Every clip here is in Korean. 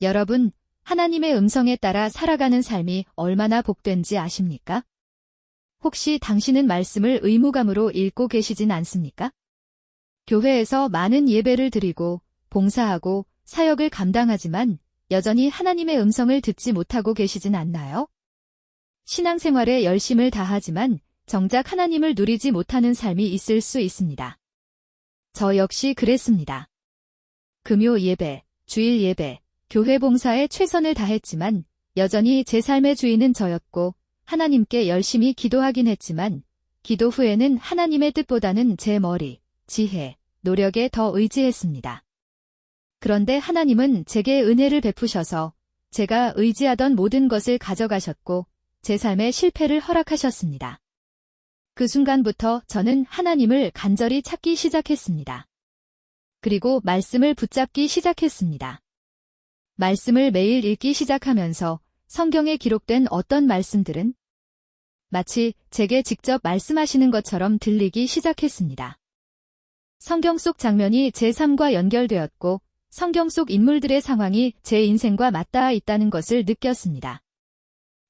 여러분, 하나님의 음성에 따라 살아가는 삶이 얼마나 복된지 아십니까? 혹시 당신은 말씀을 의무감으로 읽고 계시진 않습니까? 교회에서 많은 예배를 드리고 봉사하고 사역을 감당하지만 여전히 하나님의 음성을 듣지 못하고 계시진 않나요? 신앙생활에 열심을 다하지만 정작 하나님을 누리지 못하는 삶이 있을 수 있습니다. 저 역시 그랬습니다. 금요 예배, 주일 예배, 교회 봉사에 최선을 다했지만 여전히 제 삶의 주인은 저였고 하나님께 열심히 기도하긴 했지만 기도 후에는 하나님의 뜻보다는 제 머리, 지혜, 노력에 더 의지했습니다. 그런데 하나님은 제게 은혜를 베푸셔서 제가 의지하던 모든 것을 가져가셨고 제 삶의 실패를 허락하셨습니다. 그 순간부터 저는 하나님을 간절히 찾기 시작했습니다. 그리고 말씀을 붙잡기 시작했습니다. 말씀을 매일 읽기 시작하면서 성경에 기록된 어떤 말씀들은 마치 제게 직접 말씀하시는 것처럼 들리기 시작했습니다. 성경 속 장면이 제 삶과 연결되었고 성경 속 인물들의 상황이 제 인생과 맞닿아 있다는 것을 느꼈습니다.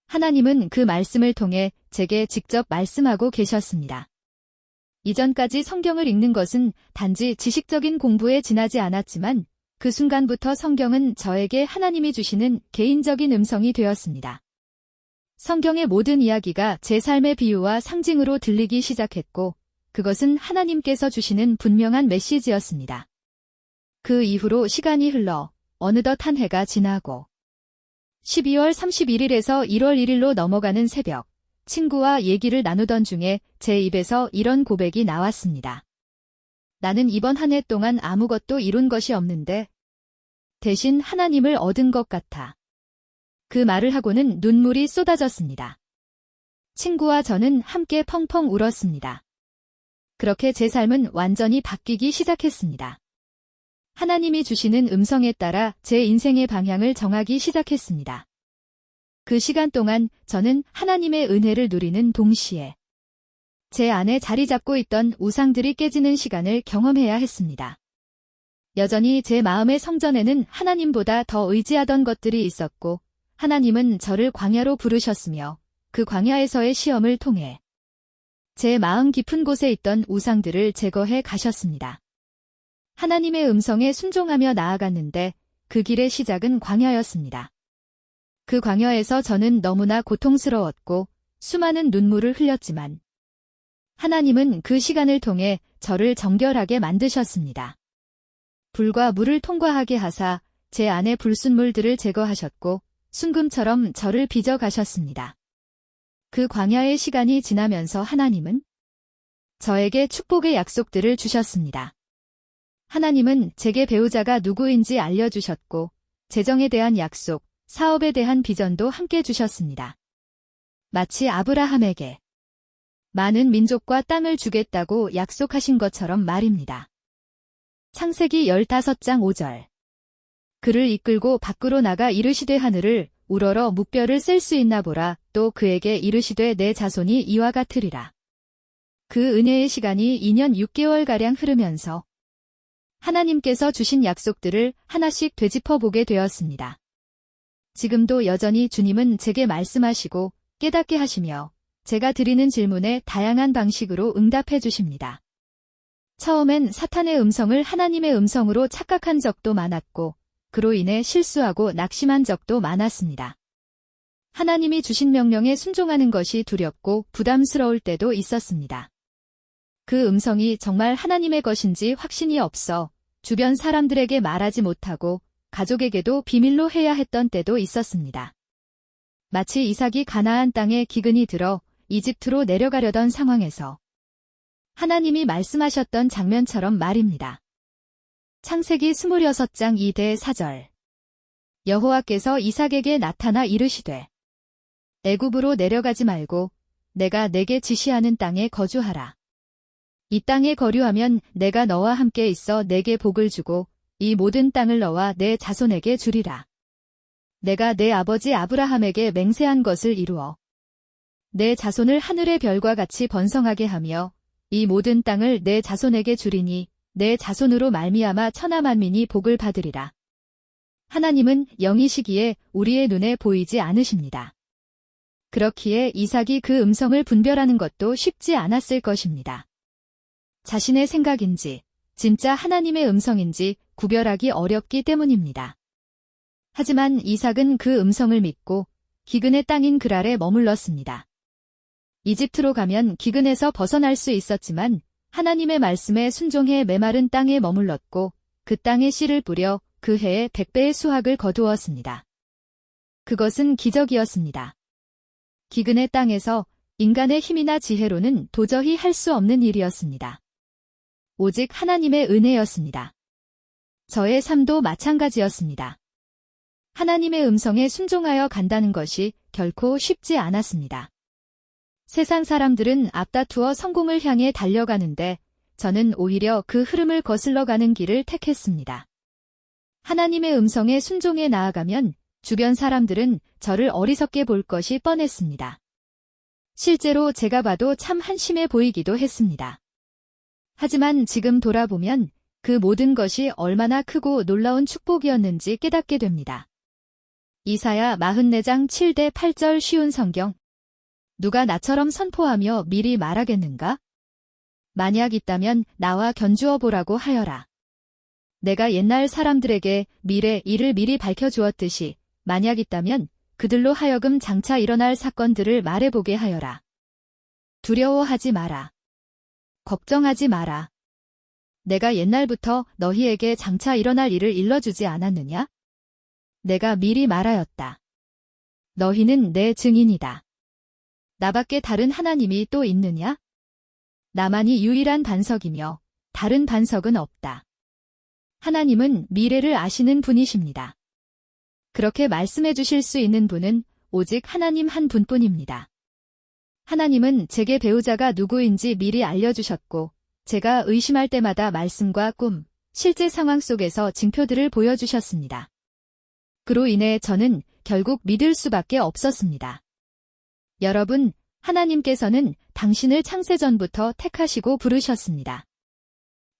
하나님은 그 말씀을 통해 제게 직접 말씀하고 계셨습니다. 이전까지 성경을 읽는 것은 단지 지식적인 공부에 지나지 않았지만 그 순간부터 성경은 저에게 하나님이 주시는 개인적인 음성이 되었습니다. 성경의 모든 이야기가 제 삶의 비유와 상징으로 들리기 시작했고 그것은 하나님께서 주시는 분명한 메시지였습니다. 그 이후로 시간이 흘러 어느덧 한 해가 지나고 12월 31일에서 1월 1일로 넘어가는 새벽, 친구와 얘기를 나누던 중에 제 입에서 이런 고백이 나왔습니다. 나는 이번 한 해 동안 아무것도 이룬 것이 없는데 대신 하나님을 얻은 것 같아. 그 말을 하고는 눈물이 쏟아졌습니다. 친구와 저는 함께 펑펑 울었습니다. 그렇게 제 삶은 완전히 바뀌기 시작했습니다. 하나님이 주시는 음성에 따라 제 인생의 방향을 정하기 시작했습니다. 그 시간 동안 저는 하나님의 은혜를 누리는 동시에 제 안에 자리 잡고 있던 우상들이 깨지는 시간을 경험해야 했습니다. 여전히 제 마음의 성전에는 하나님보다 더 의지하던 것들이 있었고 하나님은 저를 광야로 부르셨으며 그 광야에서의 시험을 통해 제 마음 깊은 곳에 있던 우상들을 제거해 가셨습니다. 하나님의 음성에 순종하며 나아갔는데 그 길의 시작은 광야였습니다. 그 광야에서 저는 너무나 고통스러웠고 수많은 눈물을 흘렸지만 하나님은 그 시간을 통해 저를 정결하게 만드셨습니다. 불과 물을 통과하게 하사 제 안의 불순물들을 제거하셨고 순금처럼 저를 빚어 가셨습니다. 그 광야의 시간이 지나면서 하나님은 저에게 축복의 약속들을 주셨습니다. 하나님은 제게 배우자가 누구인지 알려주셨고 재정에 대한 약속, 사업에 대한 비전도 함께 주셨습니다. 마치 아브라함에게 많은 민족과 땅을 주겠다고 약속하신 것처럼 말입니다. 창세기 15장 5절. 그를 이끌고 밖으로 나가 이르시되 하늘을 우러러 묵별을 셀 수 있나 보라. 또 그에게 이르시되 내 자손이 이와 같으리라. 그 은혜의 시간이 2년 6개월가량 흐르면서 하나님께서 주신 약속들을 하나씩 되짚어 보게 되었습니다. 지금도 여전히 주님은 제게 말씀하시고 깨닫게 하시며 제가 드리는 질문에 다양한 방식으로 응답해 주십니다. 처음엔 사탄의 음성을 하나님의 음성으로 착각한 적도 많았고 그로 인해 실수하고 낙심한 적도 많았습니다. 하나님이 주신 명령에 순종하는 것이 두렵고 부담스러울 때도 있었습니다. 그 음성이 정말 하나님의 것인지 확신이 없어 주변 사람들에게 말하지 못하고 가족에게도 비밀로 해야 했던 때도 있었습니다. 마치 이삭이 가나안 땅에 기근이 들어 이집트로 내려가려던 상황에서 하나님이 말씀하셨던 장면처럼 말입니다. 창세기 26장 2대 4절. 여호와께서 이삭에게 나타나 이르시되 애굽으로 내려가지 말고 내가 내게 지시하는 땅에 거주하라. 이 땅에 거류하면 내가 너와 함께 있어 내게 복을 주고 이 모든 땅을 너와 내 자손에게 주리라. 내가 내 아버지 아브라함에게 맹세한 것을 이루어 내 자손을 하늘의 별과 같이 번성하게 하며 이 모든 땅을 내 자손에게 주리니 내 자손으로 말미암아 천하 만민이 복을 받으리라. 하나님은 영이시기에 우리의 눈에 보이지 않으십니다. 그렇기에 이삭이 그 음성을 분별하는 것도 쉽지 않았을 것입니다. 자신의 생각인지 진짜 하나님의 음성인지 구별하기 어렵기 때문입니다. 하지만 이삭은 그 음성을 믿고 기근의 땅인 그랄에 머물렀습니다. 이집트로 가면 기근에서 벗어날 수 있었지만 하나님의 말씀에 순종해 메마른 땅에 머물렀고 그 땅에 씨를 뿌려 그 해에 100배의 수확을 거두었습니다. 그것은 기적이었습니다. 기근의 땅에서 인간의 힘이나 지혜로는 도저히 할 수 없는 일이었습니다. 오직 하나님의 은혜였습니다. 저의 삶도 마찬가지였습니다. 하나님의 음성에 순종하여 간다는 것이 결코 쉽지 않았습니다. 세상 사람들은 앞다투어 성공을 향해 달려가는데 저는 오히려 그 흐름을 거슬러 가는 길을 택했습니다. 하나님의 음성에 순종해 나아가면 주변 사람들은 저를 어리석게 볼 것이 뻔했습니다. 실제로 제가 봐도 참 한심해 보이기도 했습니다. 하지만 지금 돌아보면 그 모든 것이 얼마나 크고 놀라운 축복이었는지 깨닫게 됩니다. 이사야 44장 7대 8절 쉬운 성경. 누가 나처럼 선포하며 미리 말하겠는가? 만약 있다면 나와 견주어 보라고 하여라. 내가 옛날 사람들에게 미래 일을 미리 밝혀주었듯이 만약 있다면 그들로 하여금 장차 일어날 사건들을 말해보게 하여라. 두려워하지 마라. 걱정하지 마라. 내가 옛날부터 너희에게 장차 일어날 일을 일러주지 않았느냐? 내가 미리 말하였다. 너희는 내 증인이다. 나밖에 다른 하나님이 또 있느냐? 나만이 유일한 반석이며 다른 반석은 없다. 하나님은 미래를 아시는 분이십니다. 그렇게 말씀해 주실 수 있는 분은 오직 하나님 한 분뿐입니다. 하나님은 제게 배우자가 누구인지 미리 알려주셨고 제가 의심할 때마다 말씀과 꿈, 실제 상황 속에서 징표들을 보여주셨습니다. 그로 인해 저는 결국 믿을 수밖에 없었습니다. 여러분, 하나님께서는 당신을 창세전부터 택하시고 부르셨습니다.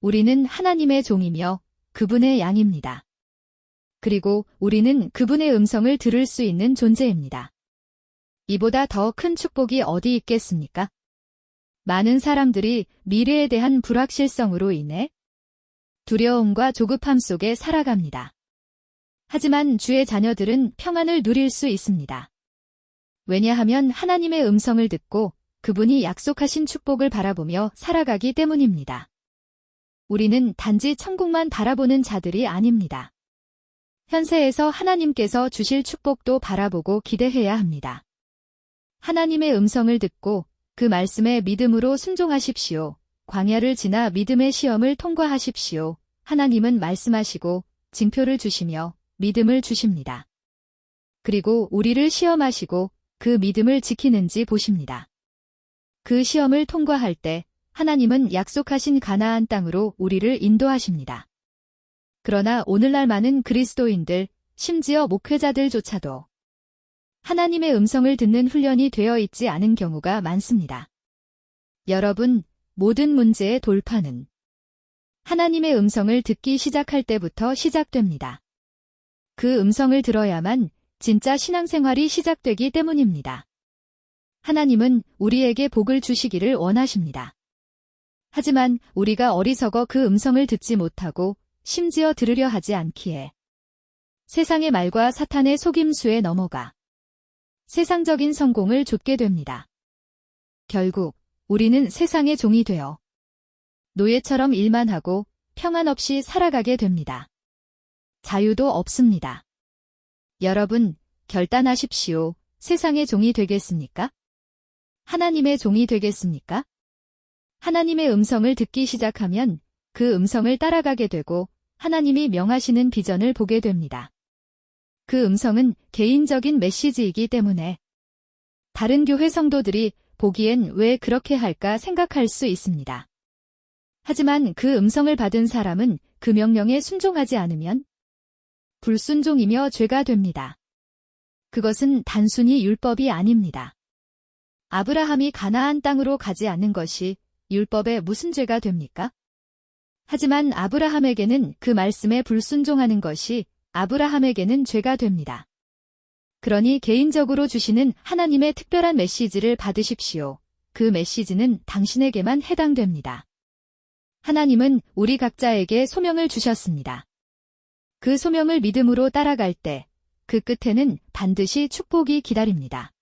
우리는 하나님의 종이며 그분의 양입니다. 그리고 우리는 그분의 음성을 들을 수 있는 존재입니다. 이보다 더 큰 축복이 어디 있겠습니까? 많은 사람들이 미래에 대한 불확실성으로 인해 두려움과 조급함 속에 살아갑니다. 하지만 주의 자녀들은 평안을 누릴 수 있습니다. 왜냐하면 하나님의 음성을 듣고 그분이 약속하신 축복을 바라보며 살아가기 때문입니다. 우리는 단지 천국만 바라보는 자들이 아닙니다. 현세에서 하나님께서 주실 축복도 바라보고 기대해야 합니다. 하나님의 음성을 듣고 그 말씀에 믿음으로 순종하십시오. 광야를 지나 믿음의 시험을 통과하십시오. 하나님은 말씀하시고 징표를 주시며 믿음을 주십니다. 그리고 우리를 시험하시고 그 믿음을 지키는지 보십니다. 그 시험을 통과할 때 하나님은 약속하신 가나안 땅으로 우리를 인도하십니다. 그러나 오늘날 많은 그리스도인들, 심지어 목회자들조차도 하나님의 음성을 듣는 훈련이 되어 있지 않은 경우가 많습니다. 여러분, 모든 문제의 돌파는 하나님의 음성을 듣기 시작할 때부터 시작됩니다. 그 음성을 들어야만 진짜 신앙생활이 시작되기 때문입니다. 하나님은 우리에게 복을 주시기를 원하십니다. 하지만 우리가 어리석어 그 음성을 듣지 못하고 심지어 들으려 하지 않기에 세상의 말과 사탄의 속임수에 넘어가 세상적인 성공을 좇게 됩니다. 결국 우리는 세상의 종이 되어 노예처럼 일만 하고 평안 없이 살아가게 됩니다. 자유도 없습니다. 여러분, 결단하십시오. 세상의 종이 되겠습니까? 하나님의 종이 되겠습니까? 하나님의 음성을 듣기 시작하면 그 음성을 따라가게 되고 하나님이 명하시는 비전을 보게 됩니다. 그 음성은 개인적인 메시지이기 때문에 다른 교회 성도들이 보기엔 왜 그렇게 할까 생각할 수 있습니다. 하지만 그 음성을 받은 사람은 그 명령에 순종하지 않으면 불순종이며 죄가 됩니다. 그것은 단순히 율법이 아닙니다. 아브라함이 가나안 땅으로 가지 않는 것이 율법에 무슨 죄가 됩니까? 하지만 아브라함에게는 그 말씀에 불순종하는 것이 아브라함에게는 죄가 됩니다. 그러니 개인적으로 주시는 하나님의 특별한 메시지를 받으십시오. 그 메시지는 당신에게만 해당됩니다. 하나님은 우리 각자에게 소명을 주셨습니다. 그 소명을 믿음으로 따라갈 때 그 끝에는 반드시 축복이 기다립니다.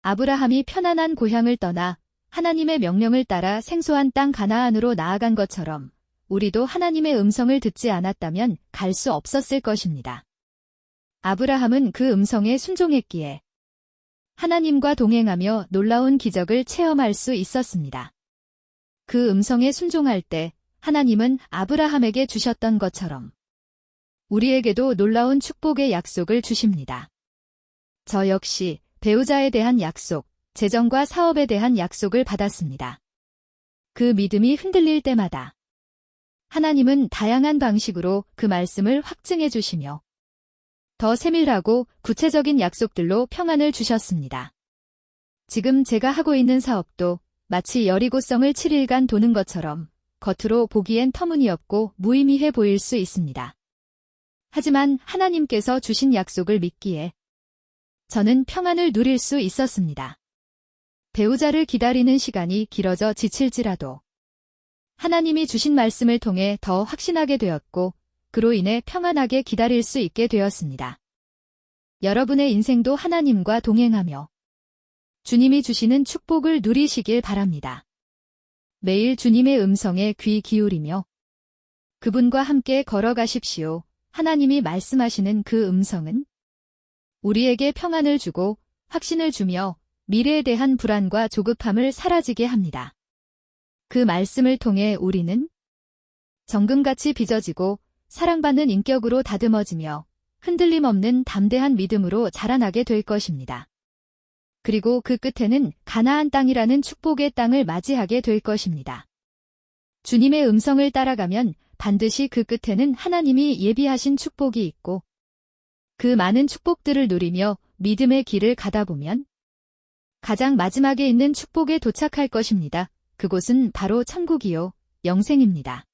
아브라함이 편안한 고향을 떠나 하나님의 명령을 따라 생소한 땅 가나안으로 나아간 것처럼 우리도 하나님의 음성을 듣지 않았다면 갈 수 없었을 것입니다. 아브라함은 그 음성에 순종했기에 하나님과 동행하며 놀라운 기적을 체험할 수 있었습니다. 그 음성에 순종할 때 하나님은 아브라함에게 주셨던 것처럼 우리에게도 놀라운 축복의 약속을 주십니다. 저 역시 배우자에 대한 약속, 재정과 사업에 대한 약속을 받았습니다. 그 믿음이 흔들릴 때마다 하나님은 다양한 방식으로 그 말씀을 확증해 주시며 더 세밀하고 구체적인 약속들로 평안을 주셨습니다. 지금 제가 하고 있는 사업도 마치 여리고성을 7일간 도는 것처럼 겉으로 보기엔 터무니없고 무의미해 보일 수 있습니다. 하지만 하나님께서 주신 약속을 믿기에 저는 평안을 누릴 수 있었습니다. 배우자를 기다리는 시간이 길어져 지칠지라도 하나님이 주신 말씀을 통해 더 확신하게 되었고 그로 인해 평안하게 기다릴 수 있게 되었습니다. 여러분의 인생도 하나님과 동행하며 주님이 주시는 축복을 누리시길 바랍니다. 매일 주님의 음성에 귀 기울이며 그분과 함께 걸어가십시오. 하나님이 말씀하시는 그 음성은 우리에게 평안을 주고 확신을 주며 미래에 대한 불안과 조급함을 사라지게 합니다. 그 말씀을 통해 우리는 정금같이 빚어지고 사랑받는 인격으로 다듬어지며 흔들림 없는 담대한 믿음으로 자라나게 될 것입니다. 그리고 그 끝에는 가나안 땅이라는 축복의 땅을 맞이하게 될 것입니다. 주님의 음성을 따라가면 반드시 그 끝에는 하나님이 예비하신 축복이 있고 그 많은 축복들을 누리며 믿음의 길을 가다 보면 가장 마지막에 있는 축복에 도착할 것입니다. 그곳은 바로 천국이요, 영생입니다.